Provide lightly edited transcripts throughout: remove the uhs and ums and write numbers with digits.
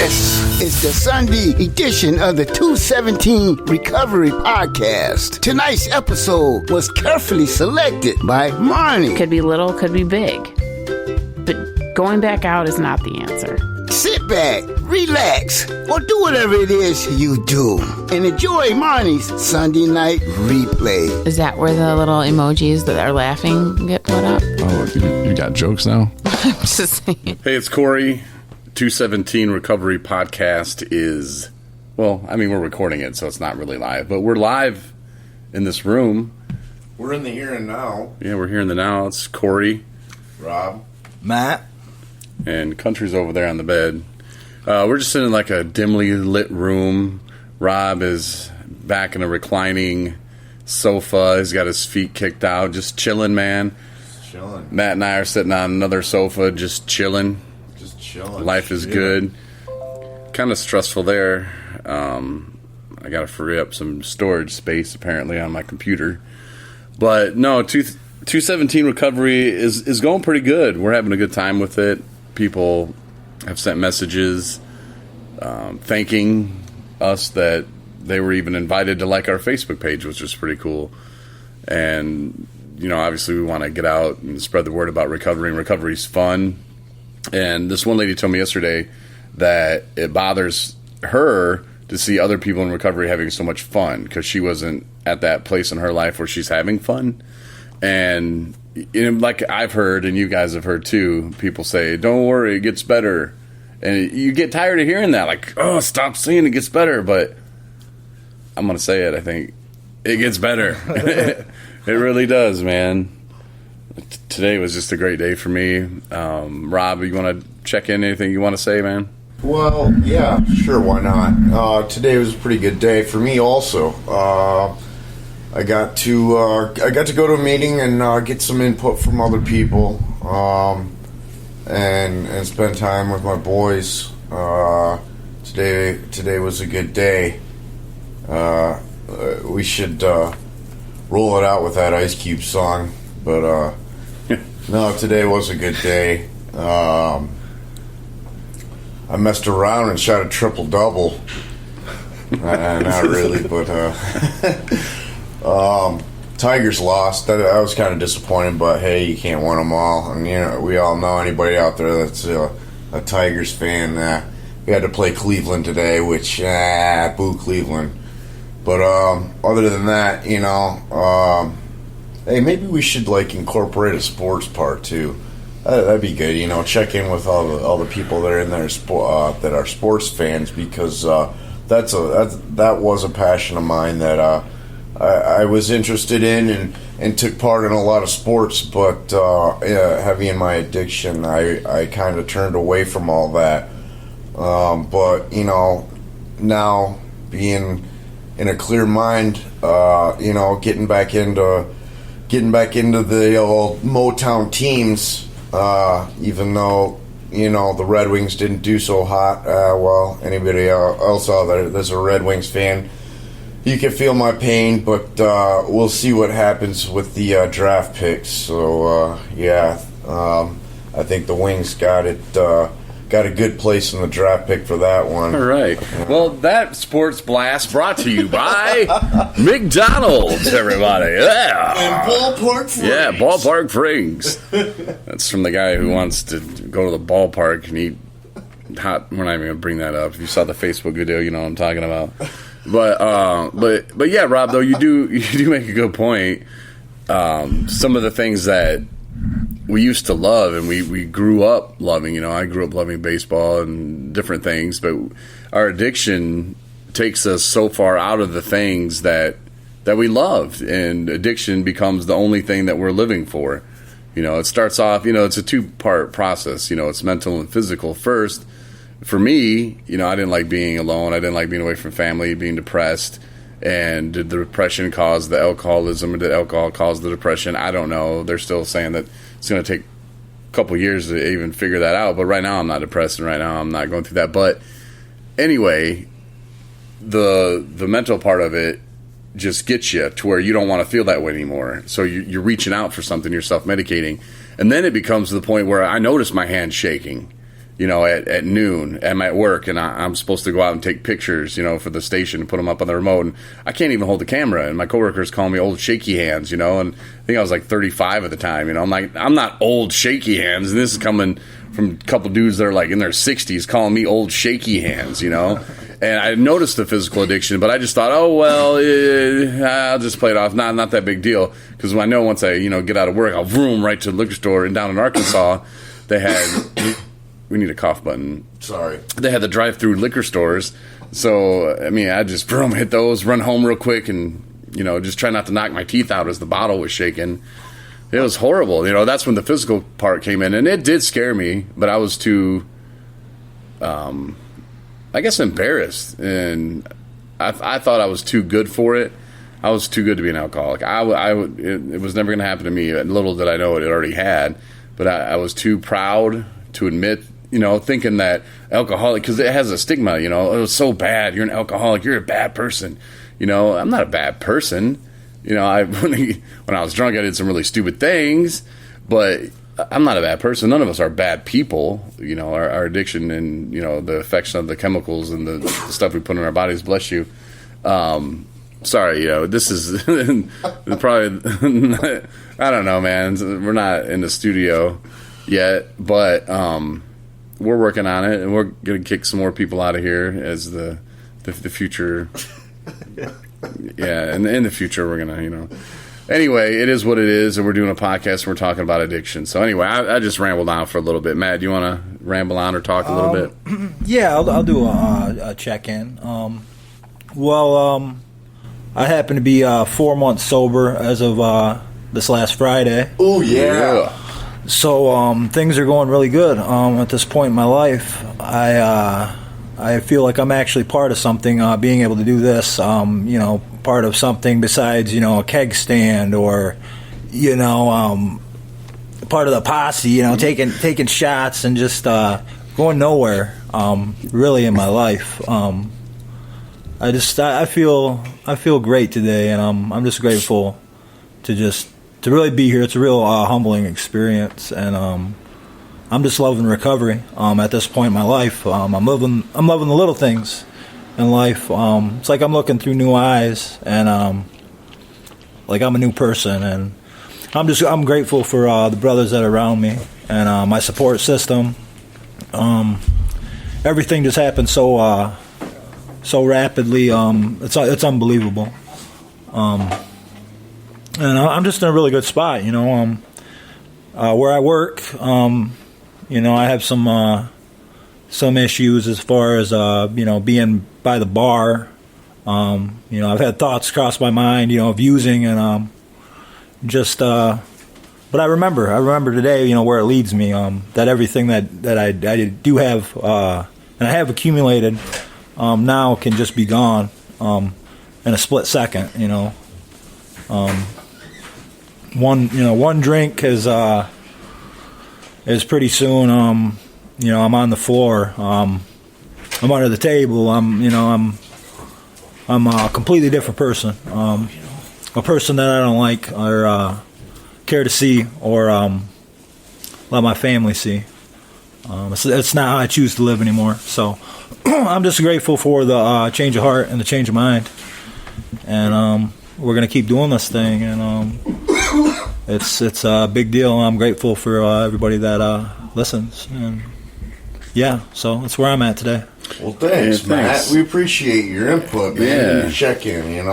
This is the Sunday edition of the 217 Recovery Podcast. Tonight's episode was carefully selected by Marnie. Could be little, could be big. But going back out is not the answer. Sit back, relax, or do whatever it is you do, and enjoy Marnie's Sunday night replay. Is that where the little emojis that are laughing get put up? Oh, you got jokes now? I'm just saying. Hey, it's Corey. 217 Recovery Podcast is, well, I mean, we're recording it, so it's not really live, but we're live in this room. We're in the here and now. Yeah, we're here in the now. It's Corey. Rob. Matt. And Country's over there on the bed. We're just sitting in like a dimly lit room. Rob is back in a reclining sofa. He's got his feet kicked out, just chilling, man. Chilling. Matt and I are sitting on another sofa, just chilling. Just chilling. Life is good. Kind of stressful there. I got to free up some storage space, apparently, on my computer. But no, 217 Recovery is going pretty good. We're having a good time with it. People have sent messages thanking us that they were even invited to like our Facebook page, which was pretty cool. And, you know, obviously we want to get out and spread the word about recovery, and recovery's fun. And this one lady told me yesterday that it bothers her to see other people in recovery having so much fun because she wasn't at that place in her life where she's having fun. And you know, like I've heard, and you guys have heard too, people say, don't worry, it gets better. And you get tired of hearing that, like, oh, stop saying it gets better. But I'm going to say it, I think it gets better. It really does, man. Today was just a great day for me. Rob, you want to check in? Anything you want to say, man? Well, yeah, sure, why not? Today was a pretty good day for me also. I got to go to a meeting and get some input from other people, and spend time with my boys. Today was a good day. We should roll it out with that Ice Cube song, but no, today was a good day. I messed around and shot a triple-double. Not really, but Tigers lost. I was kind of disappointed, but hey, you can't win them all. And you know, we all know anybody out there that's a Tigers fan. We had to play Cleveland today, which boo Cleveland. But other than that, you know, hey, maybe we should like incorporate a sports part too. That'd be good. You know, check in with all the people that are in there that are sports fans, because that was a passion of mine that I was interested in and took part in a lot of sports, but heavy in my addiction, I kind of turned away from all that. But you know, now being in a clear mind, you know, getting back into the old Motown teams, even though, you know, the Red Wings didn't do so hot. Well, anybody else out there that's a Red Wings fan, you can feel my pain, but we'll see what happens with the draft picks. So yeah, I think the Wings got a good place in the draft pick for that one. All right. Well, that sports blast brought to you by McDonald's, everybody. Yeah. And ballpark frings. Yeah, ballpark frings. That's from the guy who wants to go to the ballpark and eat hot. We're not even going to bring that up. If you saw the Facebook video, you know what I'm talking about. But yeah, Rob, though, you do make a good point. Some of the things that we used to love and we grew up loving, you know, I grew up loving baseball and different things, but our addiction takes us so far out of the things that we loved, and addiction becomes the only thing that we're living for. You know, it starts off, you know, it's a two-part process. You know, it's mental and physical first. For me, you know, I didn't like being alone. I didn't like being away from family, being depressed. And did the depression cause the alcoholism, or did alcohol cause the depression? I don't know. They're still saying that it's going to take a couple years to even figure that out. But right now I'm not depressed, and right now I'm not going through that. But anyway, the mental part of it just gets you to where you don't want to feel that way anymore. So you're reaching out for something, you're self-medicating. And then it becomes to the point where I notice my hands shaking. at noon. I'm at work, and I'm supposed to go out and take pictures, for the station and put them up on the remote. And I can't even hold the camera. And my coworkers call me old shaky hands, and I think I was like 35 at the time. I'm like, I'm not old shaky hands. And this is coming from a couple dudes that are like in their 60s calling me old shaky hands, And I noticed the physical addiction, but I just thought, oh, well, I'll just play it off. Not that big deal. Because I know once I, get out of work, I'll vroom right to the liquor store. And down in Arkansas, they had... We need a cough button. Sorry. They had the drive-through liquor stores. So, I just hit those, run home real quick, and, just try not to knock my teeth out as the bottle was shaking. It was horrible. That's when the physical part came in. And it did scare me, but I was too, I guess, embarrassed. And I thought I was too good for it. I was too good to be an alcoholic. It was never going to happen to me. Little did I know it already had. But I was too proud to admit, thinking that alcoholic, because it has a stigma, it was so bad. You're an alcoholic. You're a bad person. I'm not a bad person. When I was drunk, I did some really stupid things, but I'm not a bad person. None of us are bad people. Our addiction and, the effects of the chemicals and the stuff we put in our bodies, bless you. Sorry, this is probably, I don't know, man. We're not in the studio yet, but we're working on it, and we're going to kick some more people out of here as the future. Yeah, and in the future, we're going to, Anyway, it is what it is, and we're doing a podcast, and we're talking about addiction. So anyway, I just rambled on for a little bit. Matt, do you want to ramble on or talk a little bit? Yeah, I'll do a check-in. I happen to be 4 months sober as of this last Friday. Oh, yeah. So things are going really good at this point in my life. I feel like I'm actually part of something, being able to do this, part of something besides, a keg stand or, part of the posse, taking shots and just going nowhere, really in my life. I feel great today, and I'm just grateful to really be here. It's a real humbling experience, and I'm just loving recovery at this point in my life. I'm loving the little things in life. It's like I'm looking through new eyes, and like I'm a new person, and I'm grateful for the brothers that are around me and my support system. Everything just happened so rapidly. It's unbelievable. And I'm just in a really good spot, where I work. I have some issues as far as being by the bar. I've had thoughts cross my mind, of using, and but I remember today, where it leads me. That everything that I do have and I have accumulated now can just be gone in a split second. One drink is pretty soon. I'm on the floor. I'm under the table. I'm a completely different person. A person that I don't like or care to see or let my family see. It's not how I choose to live anymore. So I'm just grateful for the change of heart and the change of mind. And we're gonna keep doing this thing, and it's a big deal. I'm grateful for everybody that listens, and yeah, so that's where I'm at today. Well, thanks, Matt. We appreciate your input, man. Yeah. Your check-in,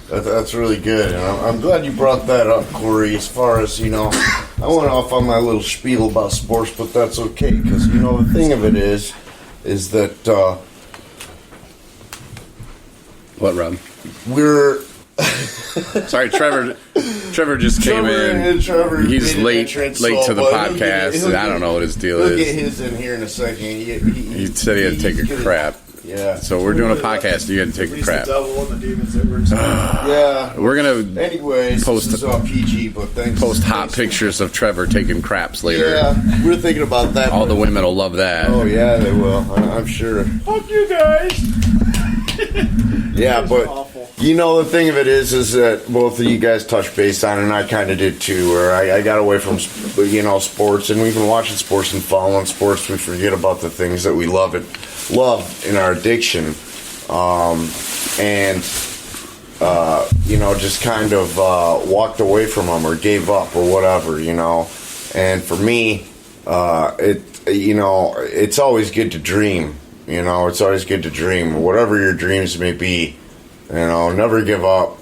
that's really good, and I'm glad you brought that up, Corey. As far as I went off on my little spiel about sports, but that's okay, because the thing of it is that What, Rob? we're. Sorry, Trevor just came in. He's late to the podcast. I don't know what his deal We'll get is. his in here in a second. He said he had to take a crap. Yeah. So we're doing a podcast. You had to take a crap. Yeah. We're gonna Anyways, post this is all PG, but thanks. post hot pictures of Trevor taking craps later. Yeah, we're thinking about that. All the women will love that. Oh yeah, they will. I'm sure. Fuck you guys. Yeah, but the thing of it is that both of you guys touched base on, and I kind of did too, where I got away from, sports, and we've been watching sports and following sports. We forget about the things that we love in our addiction, just kind of walked away from them or gave up or whatever, And for me, it's always good to dream. It's always good to dream, whatever your dreams may be. Never give up,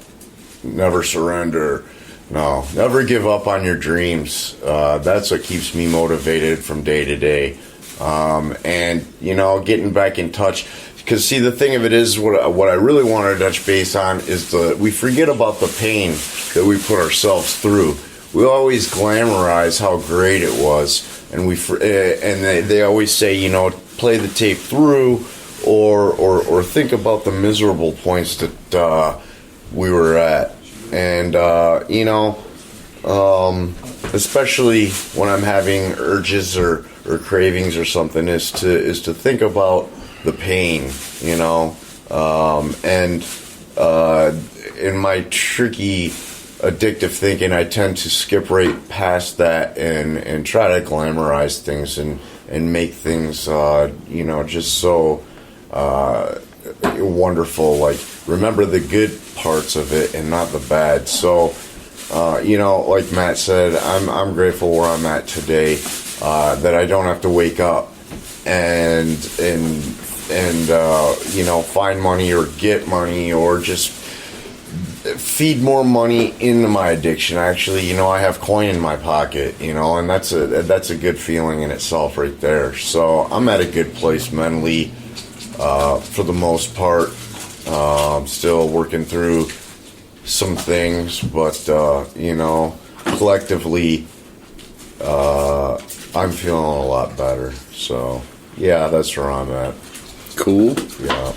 never surrender. No, never give up on your dreams. That's what keeps me motivated from day to day. Getting back in touch. Because, see, the thing of it is, what I really want to touch base on is we forget about the pain that we put ourselves through. We always glamorize how great it was, and they always say, play the tape through, or think about the miserable points that we were at, and especially when I'm having urges or cravings or something, is to think about the pain, and in my tricky addictive thinking, I tend to skip right past that and try to glamorize things and make things, just so wonderful. Like, remember the good parts of it and not the bad. So, like Matt said, I'm grateful where I'm at today, that I don't have to wake up and find money or get money or just feed more money into my addiction. Actually, I have coin in my pocket, and that's a good feeling in itself right there. So I'm at a good place mentally, for the most part. Still working through some things, but collectively, I'm feeling a lot better. So yeah, that's where I'm at. Cool. Yeah.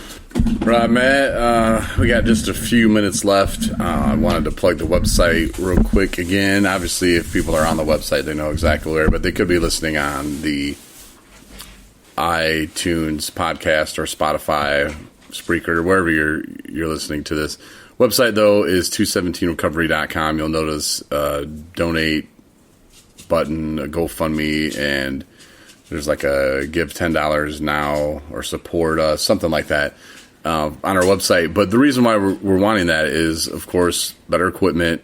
Right, Matt. We got just a few minutes left. I wanted to plug the website real quick again. Obviously, if people are on the website, they know exactly where, but they could be listening on the iTunes podcast or Spotify, Spreaker, wherever you're listening to this. Website, though, is 217recovery.com. You'll notice a donate button, a GoFundMe, and there's like a give $10 now or support us, something like that, on our website. But the reason why we're wanting that is, of course, better equipment,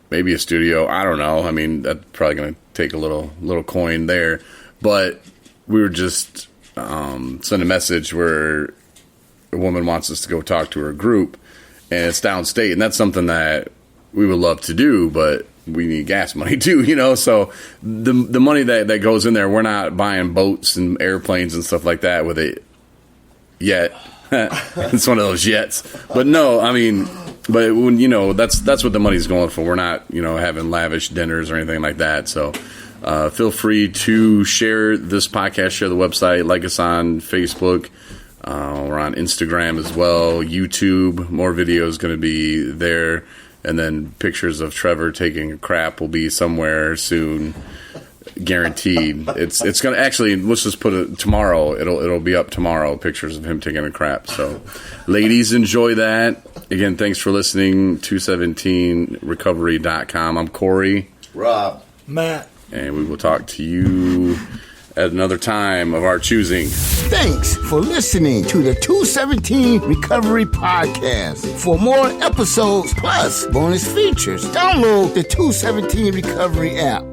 maybe a studio. I don't know. I mean, that's probably going to take a little coin there. But we were just sent a message where a woman wants us to go talk to her group, and it's downstate, and that's something that we would love to do, but we need gas money too, so the money that goes in there, we're not buying boats and airplanes and stuff like that with it yet. It's one of those jets, but no, I mean, but when that's what the money's going for. We're not having lavish dinners or anything like that. So feel free to share this podcast, share the website, like us on Facebook. We're on Instagram as well, YouTube. More videos going to be there. And then pictures of Trevor taking a crap will be somewhere soon, guaranteed. It's gonna actually. Let's just put it tomorrow. It'll be up tomorrow. Pictures of him taking a crap. So, ladies, enjoy that. Again, thanks for listening. 217recovery.com. I'm Corey. Rob. Matt. And we will talk to you at another time of our choosing. Thanks for listening to the 217 Recovery Podcast. For more episodes plus bonus features, download the 217 Recovery app.